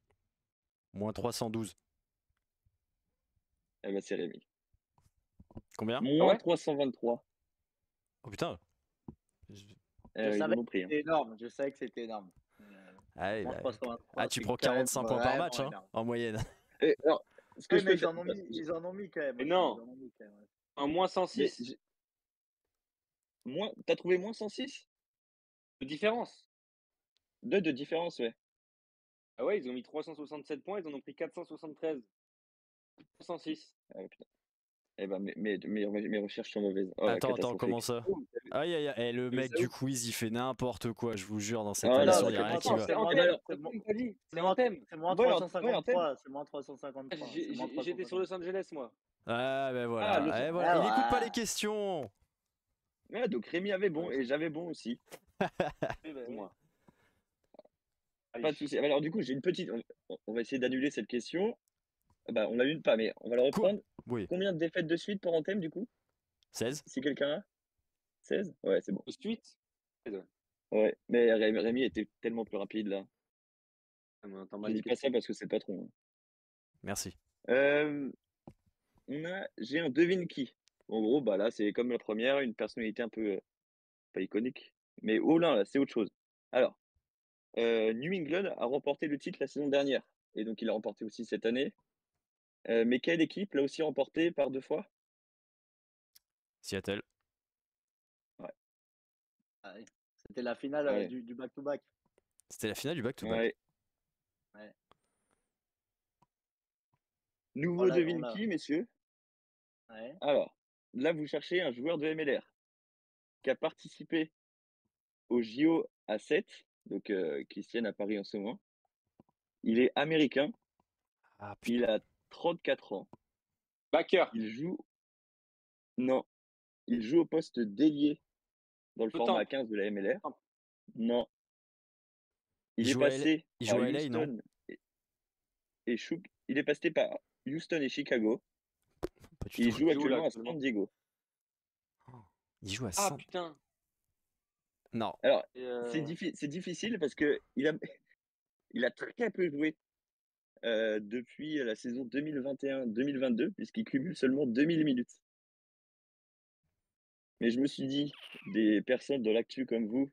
Moins 312. Eh ben, c'est Rémi. Combien? Ah Moins ouais? 323. Oh putain. Je Ils savais en ont que pris. Hein. c'était énorme, je savais que c'était énorme. Ah, Moins bah, 323, tu c'est prends quand même 45 points par match vraiment hein, énorme. en moyenne. Et alors, ce que Oui, je mais peux faire. Parce que ils en ont mis quand même Mais aussi. Ils non, en ont mis quand même. Ouais. un moins mais 106 t'as trouvé moins 106? de différence. Deux de différence, ouais. Ah ouais, ils ont mis 367 points, ils en ont pris 473. 106. Ah, ouais, putain. Eh ben, mes recherches sont mauvaises. Oh, la Attends, catastrophe. comment ça? Oh, t'as vu- Aïe aïe aïe, eh, le t'as vu mec ça du où? quiz il fait n'importe quoi, je vous jure, dans cette Ah, Non, émission, non, il n'y c'est a rien moins qui Attends, trois, va. c'est c'est en moins, thème. c'est Attends, moins, il t'a dit. c'est C'est en moins, thème. c'est moins Ouais, ouais, en thème. 353, c'est moins Ah, 353, c'est moins J'étais sur 353. Los Angeles, moi. Ah ben Ah, voilà, eh, voilà. Ah, Il écoute pas les ouais. questions. Ouais, donc Rémi avait bon et j'avais bon aussi. Oui, bah, Ouais. moi. Pas Allez. de souci. Alors, du coup, j'ai une petite. On va essayer d'annuler cette question. Bah, on a une pas, mais on va la Quoi? reprendre. Oui, Combien de défaites de suite pour Anthem, du coup? 16. Si quelqu'un a? 16? Ouais, c'est bon. Au suite. Ouais, mais Rémi était tellement plus rapide là. On entend Je mal les dis pas ça questions. parce que c'est le patron. Merci. Euh, j'ai un devine qui. En gros, bah là, c'est comme la première, une personnalité un peu pas iconique, mais oh là, c'est autre chose. Alors, New England a remporté le titre la saison dernière, et donc il a remporté aussi cette année. Mais quelle équipe l'a aussi remporté par 2 fois? Seattle. Ouais, Ah oui. C'était la finale ouais, du back-to-back. C'était la finale du back-to-back. ouais. Ouais. Nouveau On devine l'a. qui, messieurs? Ouais. Alors, là, vous cherchez un joueur de MLR qui a participé au JO à 7, donc qui se tiennent à Paris en ce moment. Il est américain, Ah putain. il a 34 ans, Backer. il joue, non, il joue au poste d'ailier dans le Le format temple. 15 de la MLR. Temple. Non, il Il est joue à L- passé il par joue à LA, non? Houston il est passé par Houston et Chicago. Pas du Il tout. joue Il joue là actuellement à actuellement. San Diego. Il joue à Ah 100. putain. Non. Alors, Et, c'est difficile parce que il a très peu joué depuis la saison 2021-2022, puisqu'il cumule seulement 2000 minutes. Mais je me suis dit, des personnes de l'actu comme vous,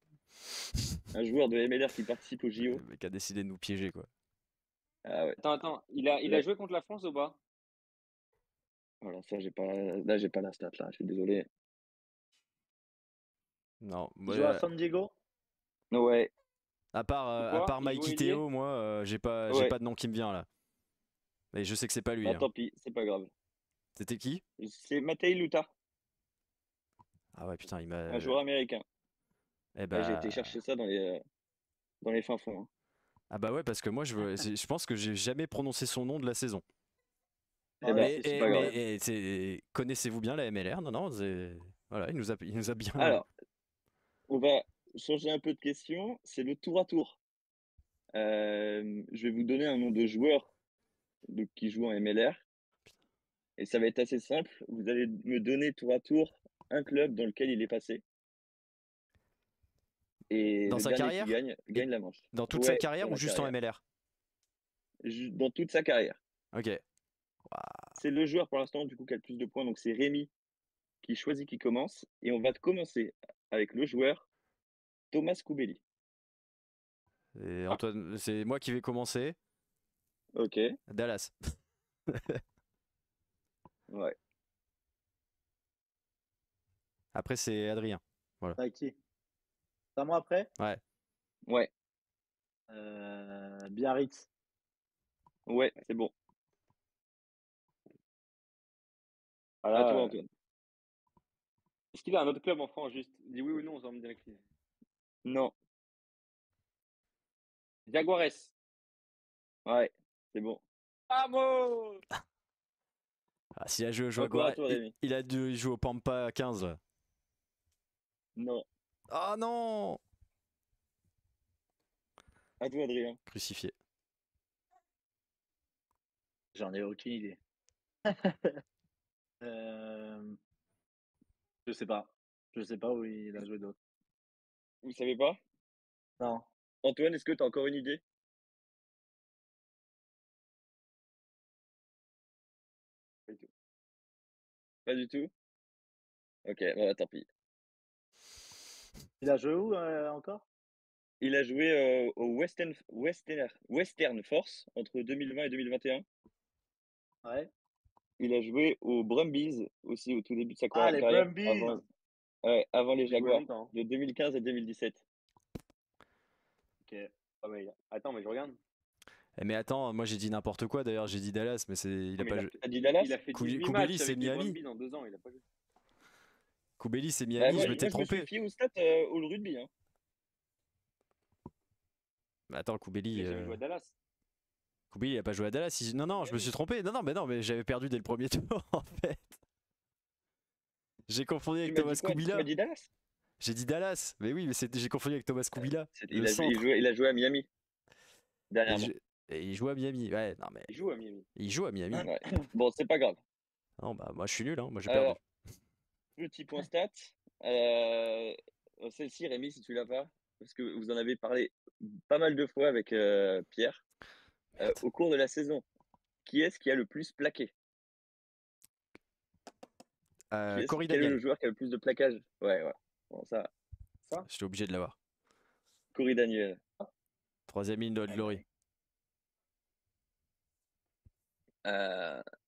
un joueur de MLR qui participe au JO, Le mec a décidé de nous piéger, quoi. ah ouais, Attends. Il a joué contre la France ou pas? voilà, ça, j'ai pas la stat là, je suis désolé. Non. Il joue à Moi, San Diego. Ouais, à part, C'est à quoi? part Il joue Mikey ailier? Théo, moi, j'ai ouais, pas de nom qui me vient là. Et je sais que c'est pas lui, bah hein. tant pis, c'est pas grave. C'était qui? C'est Matei Luta, Ah ouais, putain, il un m'a. joueur américain. Eh Ouais, j'ai été chercher bah. ça dans les fins fonds, hein. Ah bah ouais, parce que moi, je pense que j'ai jamais prononcé son nom de la saison. Eh Ah ben, ouais, Mais, c'est c'est eh, pas super mais grave. même. connaissez-vous bien la MLR? Non, non, voilà, il nous a bien. Alors, on va changer un peu de question. C'est le tour à tour. Je vais vous donner un nom de joueur qui joue en MLR. Et ça va être assez simple. Vous allez me donner tour à tour un club dans lequel il est passé. Et Dans le sa dernier qui carrière? gagne, Et gagne la manche. dans toute sa Ouais, carrière dans ou la juste en carrière. MLR? Dans toute sa carrière. Ok. C'est le joueur pour l'instant du coup qui a le plus de points. Donc c'est Rémi qui choisit qui commence. Et on va commencer avec le joueur Thomas Koubeli. Et Antoine, c'est moi qui vais commencer. Ok. Dallas. Ouais. Après, c'est Adrien. Voilà. Avec qui? C'est à moi après? Ouais. Ouais. Biarritz. Ouais, c'est bon. À Voilà. toi, Antoine. Est-ce qu'il a un autre club en France juste? Dis oui ou non, on va me dire qui. Non. Jaguares. Ouais, c'est bon. Vamos! Ah, s'il a joué au Encore à Jaguar, toi, Rémi. il a dû jouer au Pampa 15 là. Non. Oh non! À toi, Adrien. Crucifié. J'en ai aucune idée. Euh, Je sais pas. Je sais pas où il a joué d'autre. Vous savez pas? Non. Antoine, est-ce que tu as encore une idée? Pas du tout. Pas du tout? Ok, bah, tant pis. Il a joué où encore? Il a joué au Western Force entre 2020 et 2021. Ouais. Il a joué aux Brumbies aussi au tout début de sa Ah, les carrière, Brumbies! avant les J'ai joué Jaguars, longtemps. de 2015 à 2017. Ok. Ah, mais attends, mais je regarde. Mais attends, moi j'ai dit n'importe quoi d'ailleurs, j'ai dit Dallas, mais il a Mais pas il a joué. fait, T'as dit Dallas? il a fait 18 Koubeli, matchs c'est avec les Miami. Brumbies dans 2 ans. Il a pas joué. Koubeli, c'est Bah, Miami, moi, je m'étais je me suis trompé. fié au stat All Rugby. Hein. Mais attends, Koubeli, Il a jamais joué à Dallas. Koubeli, il a pas joué à Dallas. Non, je me suis trompé. Non, mais j'avais perdu dès le premier tour en fait. J'ai confondu Tu avec m'as Thomas dit quoi? Tu Koubila. m'as dit Dallas? J'ai dit Dallas. Mais oui, mais j'ai confondu avec Thomas Koubila. Il Le a, centre. il a joué à Miami Et dernièrement. il joue à Miami. Ouais, non mais Il joue à Miami. il joue à Miami. Ouais. Bon, c'est pas grave. Non, bah moi je suis nul, hein. Moi j'ai perdu. Alors, petit point stat. Celle-ci, Rémi, si tu l'as pas, parce que vous en avez parlé pas mal de fois avec Pierre. Au cours de la saison, qui est-ce qui a le plus plaqué? Cory Quel est le Daniel. joueur qui a le plus de plaquage? Ouais. Bon, ça, J'étais obligé de l'avoir. Cory Daniel. 3e ligne de Glory.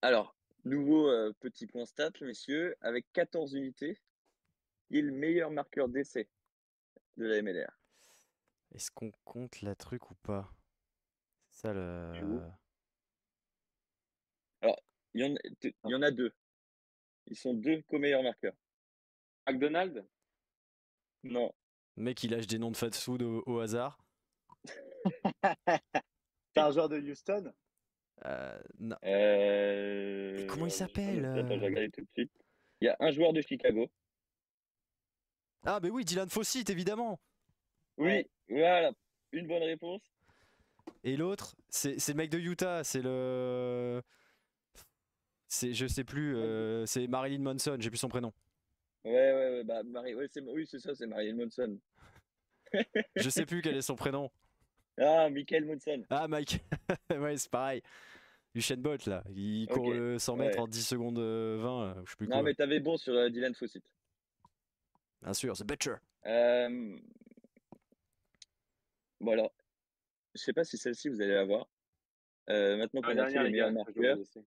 Alors, nouveau petit point stat, messieurs, avec 14 unités, il est le meilleur marqueur d'essai de la MLR. Est-ce qu'on compte la truc ou pas? C'est ça le. Alors, il y en a deux. Ils sont deux co-meilleurs marqueurs. McDonald? Non. Le mec il lâche des noms de fast-food au hasard. C'est un joueur de Houston? Non. Mais comment il s'appelle Attends, je vais regarder tout de suite. Il y a un joueur de Chicago. Ah, mais oui, Dylan Fawcett, évidemment. Oui, Ouais. voilà. Une bonne réponse. Et l'autre, c'est le mec de Utah, c'est le. Je sais plus, c'est Marilyn Manson, j'ai plus son prénom. Ouais. Bah, oui, c'est ça, c'est Marilyn Manson. Je sais plus quel est son prénom. Ah, Michael Monson. Ah, Mike. Ouais, c'est pareil. Usain Bolt, là. Il court Ok, le 100 mètres ouais. en 10 secondes 20, je sais plus Non, quoi. mais t'avais bon sur Dylan Fawcett. Bien sûr, c'est Butcher. Bon, alors, je sais pas si celle-ci vous allez la voir. Maintenant La qu'on a fait dernière, les les meilleurs gars. Je dois marqueurs, vous laisser.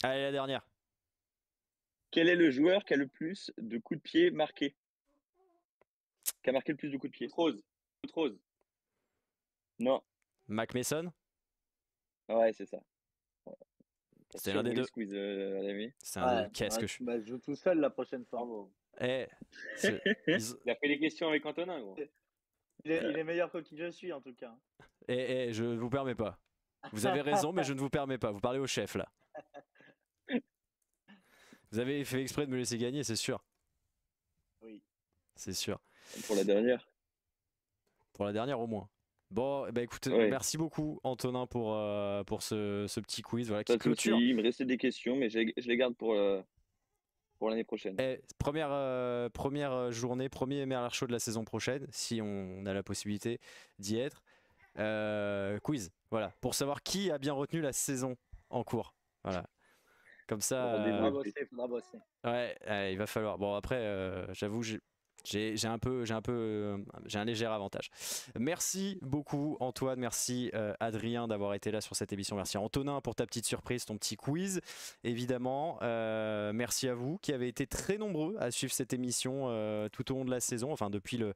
Allez, la dernière. quel est le joueur qui a le plus de coups de pied marqués? Qui a marqué le plus de coups de pied? Rose. Rose. Non. Mac Mason. Ouais, c'est ça. T'as C'était l'un des survolé deux. ce quiz, Rémi. C'est un Ouais, des... Qu'est-ce que je. bah, je joue tout seul la prochaine fois. Bravo. Eh, Il a fait les questions avec Antonin, gros. Il est meilleur que qui je suis en tout cas. je ne vous permets pas. Vous avez raison, mais je ne vous permets pas. Vous parlez au chef, là. Vous avez fait exprès de me laisser gagner, c'est sûr. Oui. C'est sûr. Pour la dernière. Pour la dernière, au moins. Bon, bah écoute, Ouais. merci beaucoup, Antonin, pour ce petit quiz voilà, Pas qui de souci, clôture. il me restait des questions, mais je les garde pour l'année prochaine. Première journée, premier MLR Show de la saison prochaine, si on a la possibilité d'y être. Quiz, voilà, pour savoir qui a bien retenu la saison en cours. Voilà. Comme ça. Faudra bosser. Ouais, il va falloir. Bon, après, j'avoue, j'ai un léger avantage. Merci beaucoup Antoine, merci Adrien d'avoir été là sur cette émission, merci Antonin pour ta petite surprise, ton petit quiz évidemment, merci à vous qui avez été très nombreux à suivre cette émission tout au long de la saison, enfin depuis le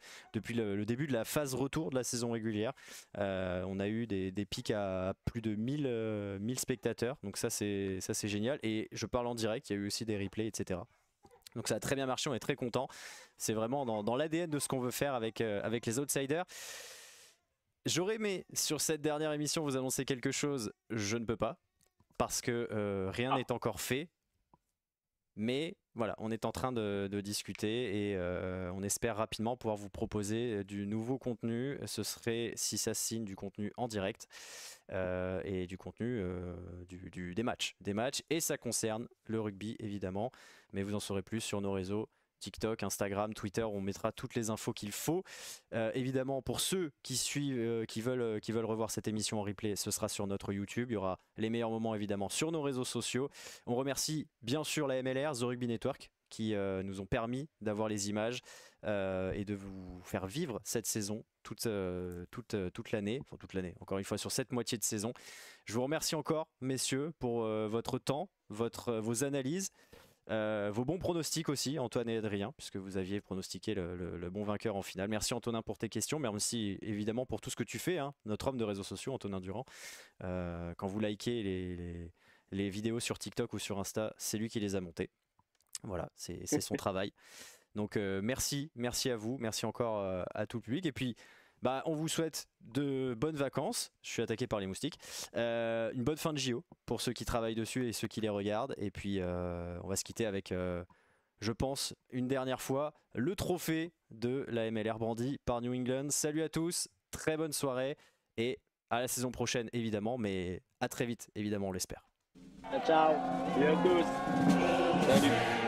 début de la phase retour de la saison régulière. On a eu des pics à plus de 1000 spectateurs, donc ça c'est génial, et je parle en direct, il y a eu aussi des replays, etc. Donc ça a très bien marché, on est très content. C'est vraiment dans l'ADN de ce qu'on veut faire avec les Outsiders. J'aurais aimé sur cette dernière émission vous annoncer quelque chose, je ne peux pas, parce que rien n'est encore fait. Mais voilà, on est en train de discuter et on espère rapidement pouvoir vous proposer du nouveau contenu. Ce serait, si ça se signe, du contenu en direct et du contenu des matchs. Et ça concerne le rugby évidemment, mais vous en saurez plus sur nos réseaux. TikTok, Instagram, Twitter, on mettra toutes les infos qu'il faut. Évidemment, pour ceux qui suivent, qui veulent revoir cette émission en replay, ce sera sur notre YouTube. Il y aura les meilleurs moments évidemment sur nos réseaux sociaux. On remercie bien sûr la MLR, The Rugby Network, qui nous ont permis d'avoir les images et de vous faire vivre cette saison toute l'année. Enfin toute l'année, encore une fois sur cette moitié de saison. Je vous remercie encore, messieurs, pour votre temps, vos analyses. Vos bons pronostics aussi, Antoine et Adrien, puisque vous aviez pronostiqué le bon vainqueur en finale. Merci Antonin pour tes questions, mais aussi évidemment pour tout ce que tu fais, hein, notre homme de réseaux sociaux, Antonin Durand. Quand vous likez les vidéos sur TikTok ou sur Insta, c'est lui qui les a montées. Voilà, c'est son travail. Donc merci à vous, merci encore à tout le public. Et puis, on vous souhaite de bonnes vacances. Je suis attaqué par les moustiques. Une bonne fin de JO pour ceux qui travaillent dessus et ceux qui les regardent. Et puis, on va se quitter avec, je pense, une dernière fois, le trophée de la MLR brandi par New England. Salut à tous, très bonne soirée et à la saison prochaine, évidemment, mais à très vite, évidemment, on l'espère. Ciao. Et à tous. Salut.